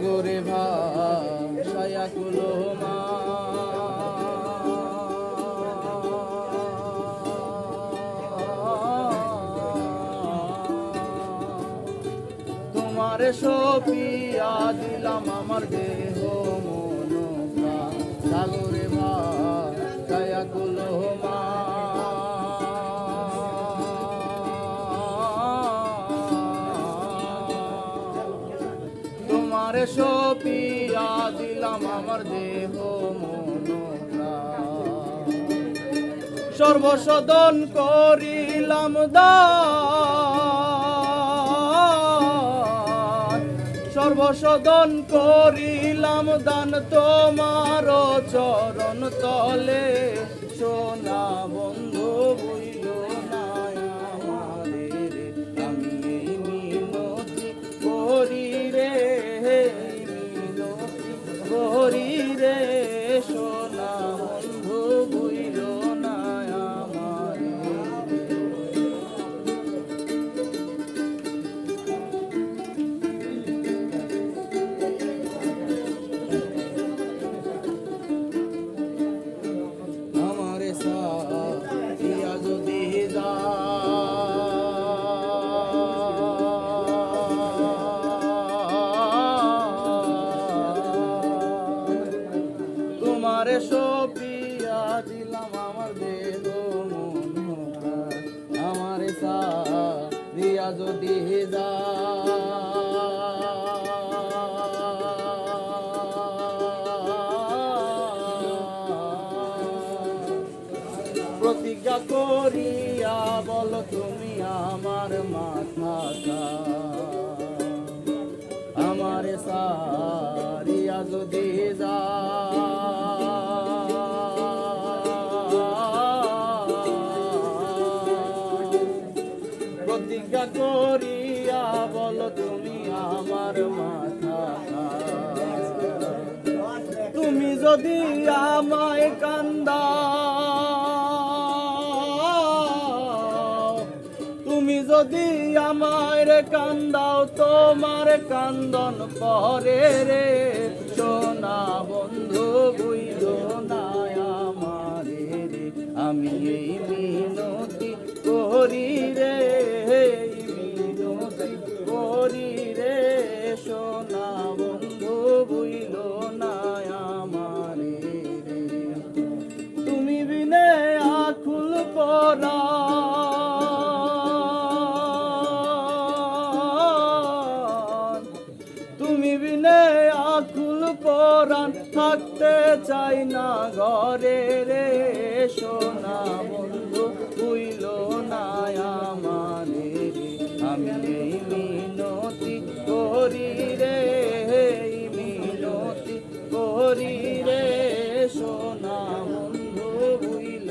সাগরে ভাসায়া কুলমা তোমারে সপিয়া দিলাম আমার দেহ মন প্রাণ সাগরে ভাসায়া কুলমা তোমারে সপিয়া দিলাম আমার দেহ মন প্রাণ সর্বসদন করিলাম দান সর্বসদন করিলাম দান তোমার চরণ তলে সোনা বন্ধু বুইল না আমারে রে আমি এই মিনতি করি রে মিনতি করি রে সোনা বন্ধু বুইল না আমারে আমারে সাথিয়া যদি তোমারে সপিয়া দিলাম আমার দেহ মন প্রাণ আমারে সাথিয়া যদি প্রতিজ্ঞা করিয়া বলো তুমি আমার মাথাটা আমারে সারিয়া যদি প্রতিজ্ঞা করিয়া বলো তুমি আমার মাথাটা তুমি যদি আমায় কান্দাও তুমি যদি আমায় কান্দাও তোমার কান্দন পরে রে সোনা বন্ধু বুইল না আমারে রে আমি এই মিনতি করি রে মিনতি করি রে সোনা বন্ধু বুইল না আমারে রে তুমি বিনে আকুল পরা তুমি বিনে আকুল পরাণ থাকতে চাই না ঘরে রে সোনা বন্ধু বুইল না আমারে রে আমি এই মিনতি করি রে মিনতি করি রে সোনা বন্ধু বুইল